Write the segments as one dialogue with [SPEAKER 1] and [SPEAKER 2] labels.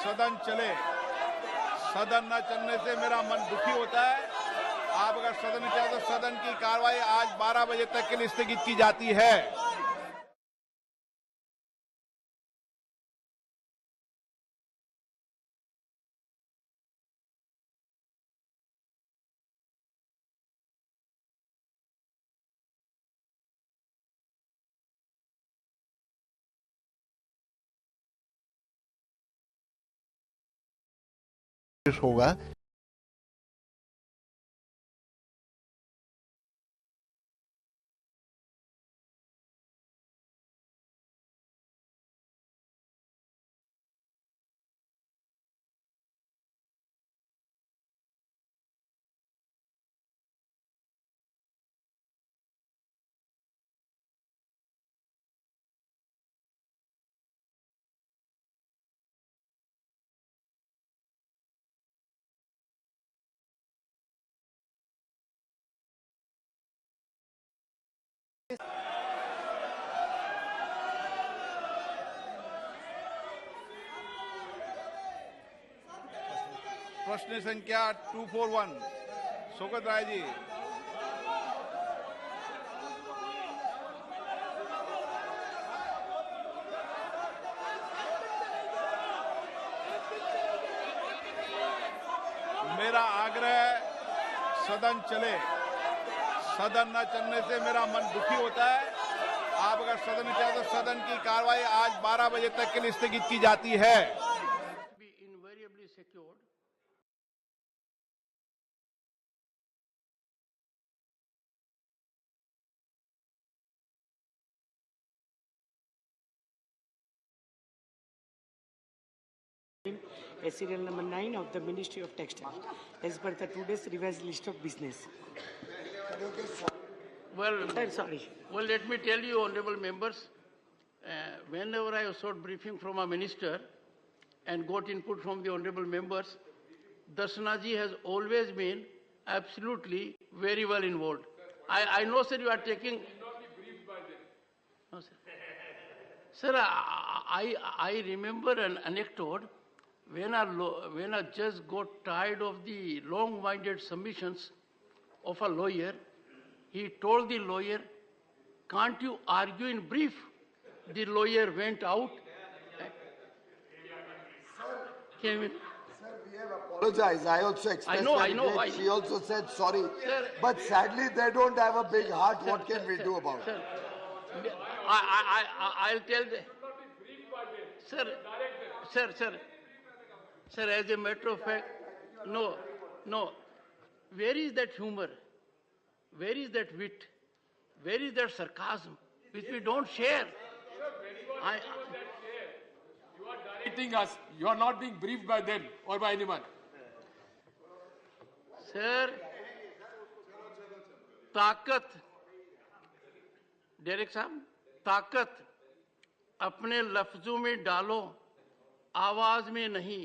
[SPEAKER 1] सदन चले। सदन न चलने से मेरा मन दुखी होता है। आप अगर सदन चाहे तो सदन की कार्रवाई आज 12 बजे तक के लिए स्थगित की जाती है।
[SPEAKER 2] होगा।
[SPEAKER 1] प्रश्न संख्या 241 शोकत राय जी। मेरा आग्रह सदन चले। सदन न चलने से मेरा मन दुखी होता है। आप अगर सदन चाहे तो सदन की कार्रवाई आज 12 बजे तक के लिए स्थगित की जाती है।
[SPEAKER 3] A serial number 9 of the Ministry of Textile, as per the today's revised list of business.
[SPEAKER 4] Well,
[SPEAKER 3] I'm sorry.
[SPEAKER 4] Well, let me tell you, honorable members, whenever I sought briefing from a minister and got input from the honorable members, Dasnaji has always been absolutely very well involved. I know, sir, you are taking. No, sir. Sir, I remember an anecdote when a judge got tired of the long-winded submissions of a lawyer. He told the lawyer, "Can't you argue in brief?" The lawyer went out. Came in.
[SPEAKER 2] Sir, we have apologized. I also expressed
[SPEAKER 4] I know.
[SPEAKER 2] She also said sorry.
[SPEAKER 4] Sir,
[SPEAKER 2] but sadly, they don't have a big heart.
[SPEAKER 4] Sir,
[SPEAKER 2] what can we do about
[SPEAKER 4] sir,
[SPEAKER 2] it?
[SPEAKER 4] I'll tell the. Sir, as a matter of fact, no. Where is that humor? Where is that wit? Where is that sarcasm, which we don't share?
[SPEAKER 5] You are directing us. You are not being briefed by them or by anyone.
[SPEAKER 4] Sir, ताकत, direct साहब, ताकत अपने लफ्जों में डालो, आवाज में नहीं,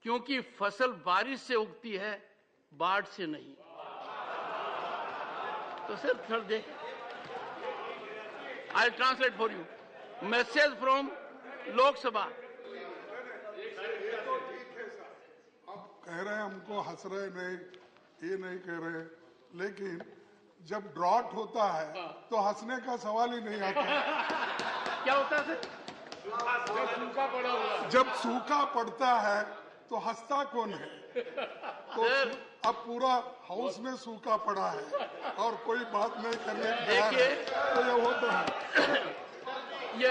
[SPEAKER 4] क्योंकि फसल बारिश से उगती है, बाढ़ से नहीं। तो सर थोड़ा देख, I'll translate for you. Message from Lok Sabha.
[SPEAKER 6] आप कह रहे हैं हमको हंस रहे नहीं, ये नहीं कह रहे, लेकिन जब ड्रॉट होता है तो हंसने का सवाल ही नहीं आता।
[SPEAKER 4] क्या होता है सर?
[SPEAKER 6] जब सूखा पड़ता है तो हंसता कौन है? तो अब पूरा हाउस में सूखा पड़ा है और कोई बात नहीं करने तैयार है, तो ये होता है।
[SPEAKER 4] ये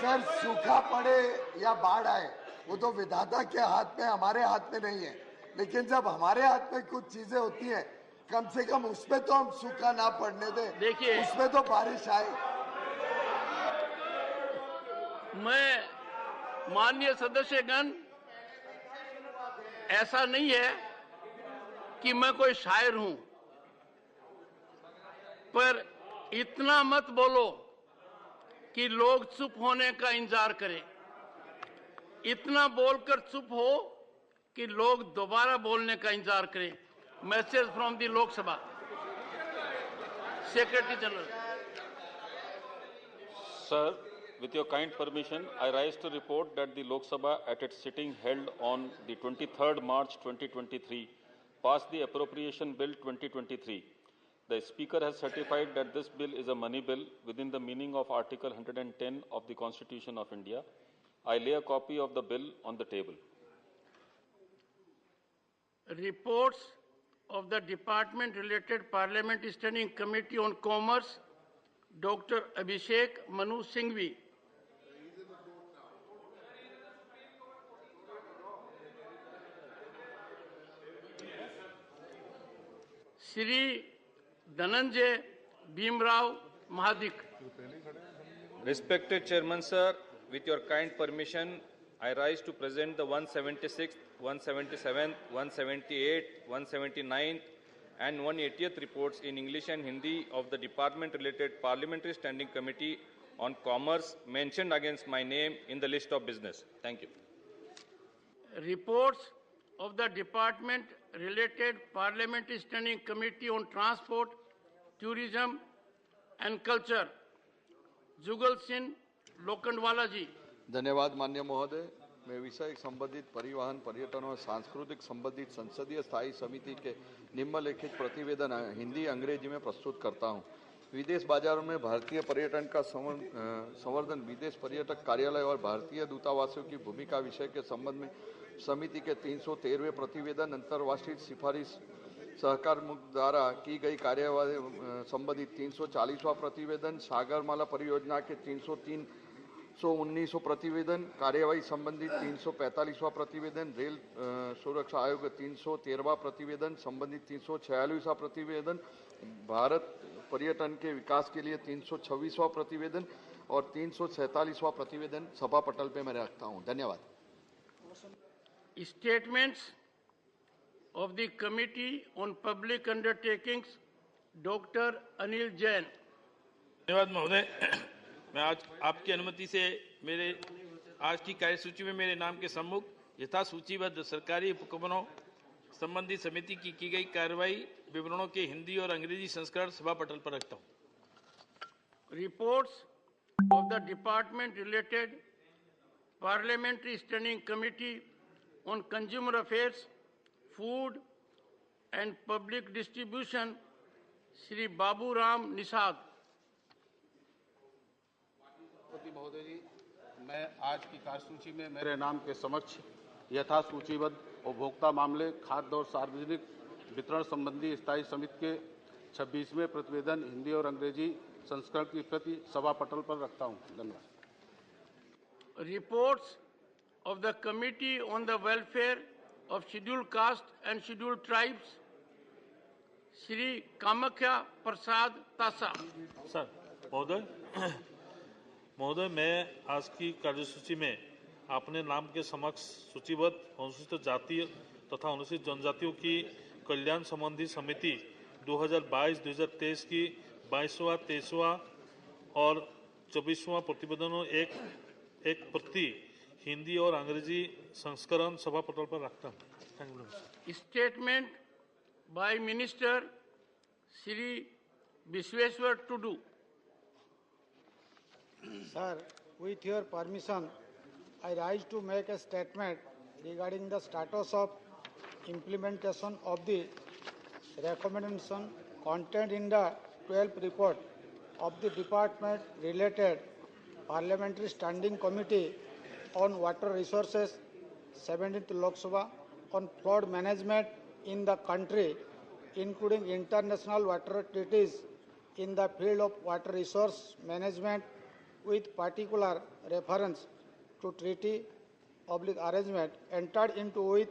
[SPEAKER 2] सर, सूखा पड़े या बाढ़ आए, वो तो विधाता के हाथ में, हमारे हाथ में नहीं है। लेकिन जब हमारे हाथ में कुछ चीजें होती हैं, कम से कम उसमें तो हम सूखा ना पड़ने दें।
[SPEAKER 4] देखिए,
[SPEAKER 2] उसमें तो बारिश आए।
[SPEAKER 4] मैं माननीय सदस्यगण, ऐसा नहीं है कि मैं कोई शायर हूं, पर इतना मत बोलो कि लोग चुप होने का इंतजार करें। इतना बोलकर चुप हो कि लोग दोबारा बोलने का इंतजार करें। Message from the Lok Sabha secretary general.
[SPEAKER 7] Sir, With your kind permission, I rise to report that the Lok Sabha at its sitting held on the 23rd March 2023 passed the Appropriation Bill 2023. The Speaker has certified that this bill is a money bill within the meaning of Article 110 of the Constitution of India. I lay a copy of the bill on the table.
[SPEAKER 4] Reports of the Department-related Parliamentary Standing Committee on Commerce, Dr. Abhishek Manu Singhvi. Shri Dhananjay Bhimrao Mahadik.
[SPEAKER 8] Respected Chairman Sir, with your kind permission, I rise to present the 176th, 177th, 178th, 179th and 180th reports in English and Hindi of the Department-related Parliamentary Standing Committee on Commerce mentioned against my name in the list of business. Thank you.
[SPEAKER 4] Reports of the Department-related Parliamentary Standing Committee on Transport, Tourism and Culture. जुगल सिंह लोखंडवाला जी।
[SPEAKER 9] धन्यवाद माननीय महोदय। मैं विषय संबंधित परिवहन, पर्यटन और सांस्कृतिक संबंधित संसदीय स्थायी समिति के निम्नलिखित प्रतिवेदन हिंदी अंग्रेजी में प्रस्तुत करता हूं। विदेश बाजारों में भारतीय पर्यटन का संवर्धन, विदेश पर्यटक कार्यालय और भारतीय दूतावासों की भूमिका विषय के संबंध में समिति के 313वें प्रतिवेदन, अंतर्राष्ट्रीय सिफारिश सहकार मुक्त द्वारा की गई कार्यवाही संबंधित 340वां प्रतिवेदन, सागरमाला परियोजना के 319 प्रतिवेदन, कार्यवाही संबंधित 345वां प्रतिवेदन, रेल सुरक्षा आयोग 313वां प्रतिवेदन संबंधित 346वां प्रतिवेदन, भारत पर्यटन के विकास के लिए 326वां प्रतिवेदन और 347वां प्रतिवेदन सभा पटल पे मैं रखता हूं। धन्यवाद।
[SPEAKER 4] Statements of the Committee on Public Undertakings, Dr. Anil Jain.
[SPEAKER 10] धन्यवाद महोदय। मैं आज आपकी अनुमति से मेरे आज की कार्यसूची में मेरे नाम के सम्मुख यथा सूचीबद्ध सरकारी उपक्रमों संबंधी समिति की गई कार्रवाई विवरणों के हिंदी और अंग्रेजी संस्करण सभा पटल पर रखता हूं।
[SPEAKER 4] Reports of the Department-related Parliamentary Standing Committee on Consumer Affairs, Food and Public Distribution, Shri Babu Ram Nisad.
[SPEAKER 11] महोदय जी, मैं आज की कार्यसूची में मेरे नाम के समक्ष यथा सूचीबद्ध उपभोक्ता मामले, खाद्य और सार्वजनिक वितरण संबंधी स्थायी समिति के 26वें प्रतिवेदन हिंदी और अंग्रेजी संस्करण की प्रति सभा पटल पर रखता हूं। धन्यवाद।
[SPEAKER 4] Reports of the Committee on the Welfare of Scheduled Caste and Scheduled Tribes, Shri Kamakhya Prasad Tasa.
[SPEAKER 12] Sir महोदय मैं आज की कार्यसूची में अपने नाम के समक्ष सूचीबद्ध अनुसूचित जाति तथा अनुसूचित जनजातियों की कल्याण संबंधी समिति 2022-2023 की 22वां, 23वां और 24वां प्रतिवेदनों एक प्रति हिंदी और अंग्रेजी संस्करण सभा पटल पर रखता हूँ।
[SPEAKER 4] Statement by Minister Shri Vishweshwar Tudu.
[SPEAKER 13] Sir, with your permission, I rise to make a statement regarding the status of implementation of the recommendation contained in the 12th report of the Department-related Parliamentary Standing Committee on Water Resources, 17th Lok Sabha, on flood management in the country, including international water treaties in the field of water resource management, with particular reference to treaty arrangement entered into with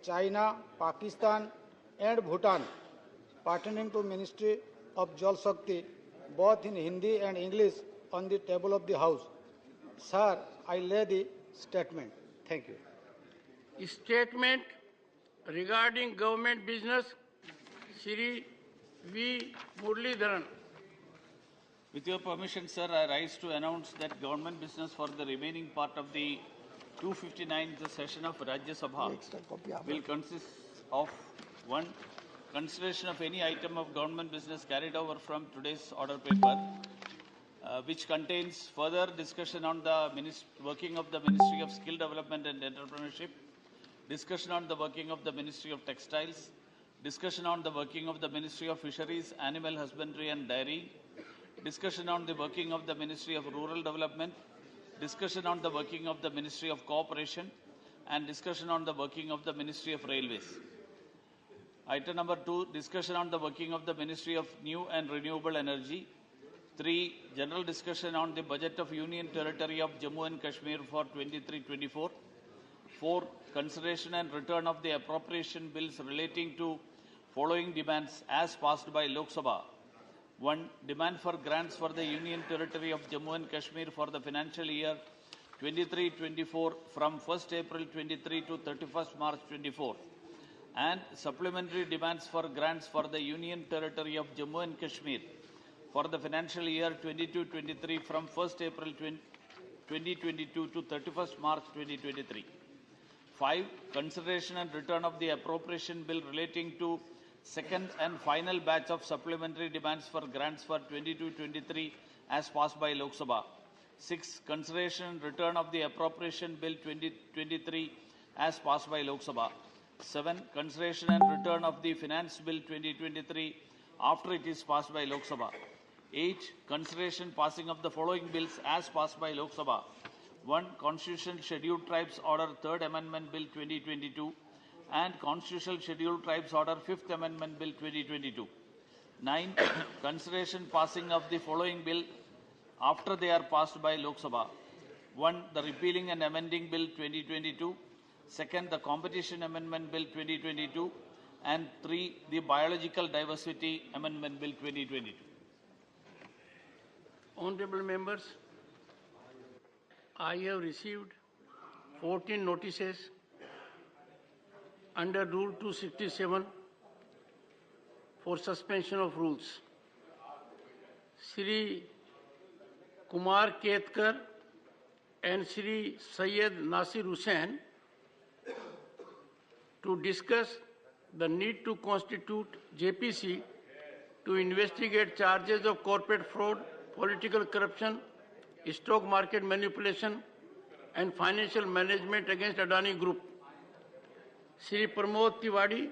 [SPEAKER 13] China, Pakistan and Bhutan pertaining to Ministry of Jal Shakti, both in Hindi and English, on the table of the House. Sir, I lay the statement. Thank you.
[SPEAKER 4] Statement regarding government business, Shri V. Muralidharan.
[SPEAKER 14] With your permission, sir, I rise to announce that government business for the remaining part of the 259th session of Rajya Sabha will consist of 1. Consideration of any item of government business carried over from today's order paper. which contains further discussion on the working of the Ministry of Skill Development and Entrepreneurship, discussion on the working of the Ministry of Textiles, discussion on the working of the Ministry of Fisheries, Animal Husbandry and Dairy, discussion on the working of the Ministry of Rural Development, discussion on the working of the Ministry of Cooperation, and discussion on the working of the Ministry of Railways. Item number 2, discussion on the working of the Ministry of New and Renewable Energy. 3, general discussion on the budget of Union Territory of Jammu and Kashmir for 23-24. 4, consideration and return of the appropriation bills relating to following demands as passed by Lok Sabha. 1, demand for grants for the Union Territory of Jammu and Kashmir for the financial year 23-24 from 1st April 23 to 31st March 24. And supplementary demands for grants for the Union Territory of Jammu and Kashmir for the financial year 22-23 from 1st April 2022 to 31st March 2023. 5, consideration and return of the appropriation bill relating to second and final batch of supplementary demands for grants for 22-23 as passed by Lok Sabha. 6, consideration and return of the appropriation bill 2023 as passed by Lok Sabha. 7, consideration and return of the finance bill 2023 after it is passed by Lok Sabha. 8, consideration passing of the following bills as passed by Lok Sabha. 1, Constitutional Scheduled Tribes Order 3rd Amendment Bill 2022 and Constitutional Scheduled Tribes Order 5th Amendment Bill 2022. 9, consideration passing of the following bill after they are passed by Lok Sabha. 1, the Repealing and Amending Bill 2022. 2nd, the Competition Amendment Bill 2022. And 3, the Biological Diversity Amendment Bill 2022.
[SPEAKER 4] Honorable members, I have received 14 notices under Rule 267 for suspension of rules. Shri Kumar Ketkar and Shri Syed Nasir Hussain to discuss the need to constitute JPC to investigate charges of corporate fraud, political corruption, stock market manipulation and financial management against Adani Group. Shri Pramod Tiwari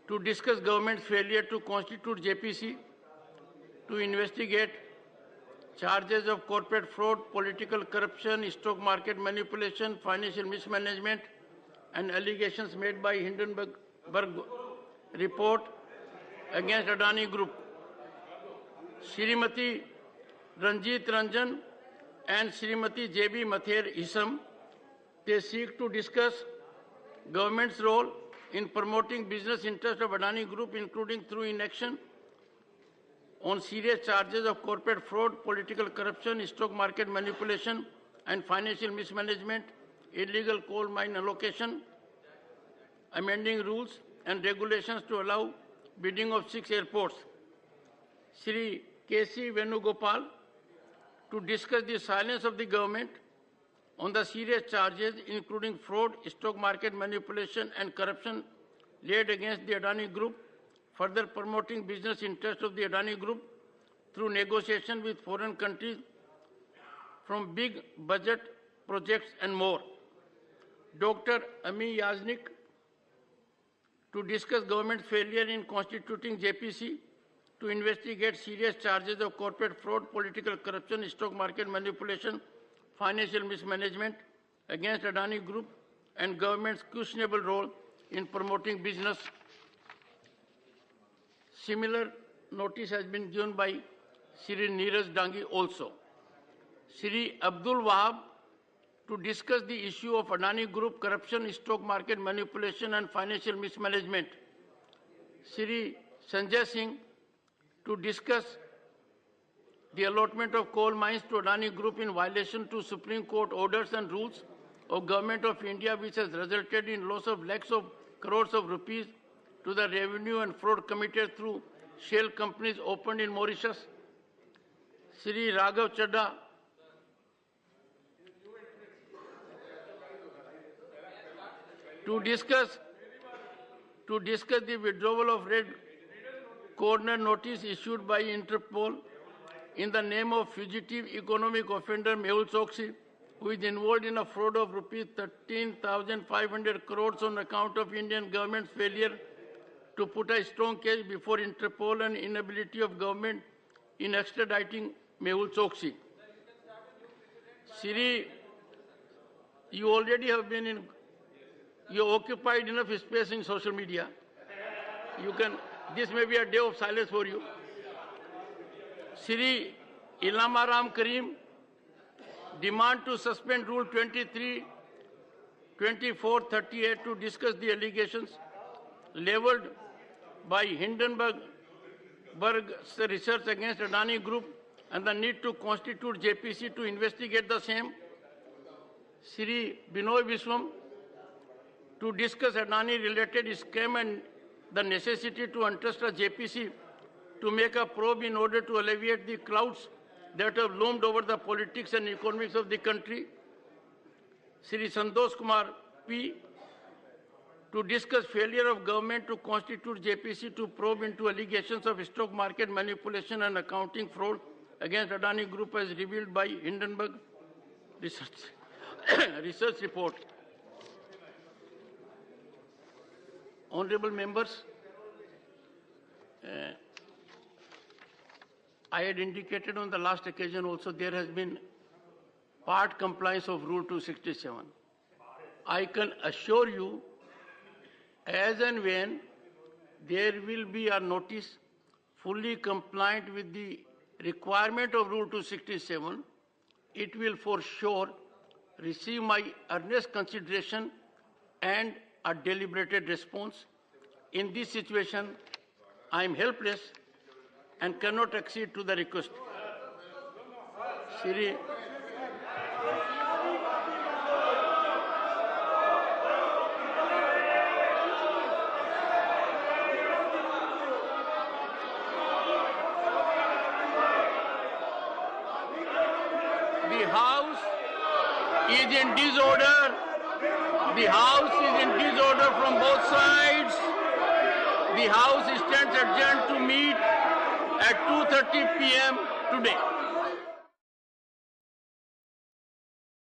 [SPEAKER 4] to discuss government's failure to constitute JPC to investigate charges of corporate fraud, political corruption, stock market manipulation, financial mismanagement and allegations made by Hindenburg report against Adani Group. Srimati Ranjit Ranjan and Srimati J.B. Mather Isam, they seek to discuss government's role in promoting business interests of Adani Group, including through inaction on serious charges of corporate fraud, political corruption, stock market manipulation and financial mismanagement, illegal coal mine allocation, amending rules and regulations to allow bidding of 6 airports. Shri K.C. Venugopal to discuss the silence of the government on the serious charges including fraud, stock market manipulation and corruption laid against the Adani Group, further promoting business interests of the Adani Group through negotiation with foreign countries from big budget projects and more. Dr. Ami Yaznik to discuss government's failure in constituting JPC to investigate serious charges of corporate fraud, political corruption, stock market manipulation, financial mismanagement against Adani Group and government's questionable role in promoting business. Similar notice has been given by Shri Neeraj Dangi also. Shri Abdul Wahab to discuss the issue of Adani Group corruption, stock market manipulation and financial mismanagement. Shri Sanjay Singh to discuss the allotment of coal mines to Adani Group in violation to Supreme Court orders and rules of Government of India, which has resulted in loss of lakhs of crores of rupees to the revenue and fraud committed through shell companies opened in Mauritius. Shri Raghav Chadha to discuss the withdrawal of red corner notice issued by Interpol in the name of fugitive economic offender Mehul Choksi, who is involved in a fraud of rupees 13,500 crores on account of Indian government's failure to put a strong case before Interpol and inability of government in extraditing Mehul Choksi. Siri, you already have been in, you occupied enough space in social media. You can, this may be a day of silence for you. Siri Ilham Ram Karim, demand to suspend Rule 23, 24, 38 to discuss the allegations leveled by Hindenburg research against Adani Group and the need to constitute JPC to investigate the same. Sri Binoy Viswam, to discuss Adani-related scam and the necessity to entrust a JPC to make a probe in order to alleviate the clouds that have loomed over the politics and economics of the country. Sri Santosh Kumar P, to discuss failure of government to constitute JPC to probe into allegations of stock market manipulation and accounting fraud against Adani Group as revealed by Hindenburg research report. Honorable members, I had indicated on the last occasion also there has been part compliance of Rule 267. I can assure you, as and when there will be a notice fully compliant with the requirement of Rule 267, it will for sure receive my earnest consideration and a deliberated response. In this situation, I am helpless and cannot accede to the request. Siri, the House is in disorder. The House is in disorder from both sides. The House stands adjourned to meet at 2:30 p.m. today.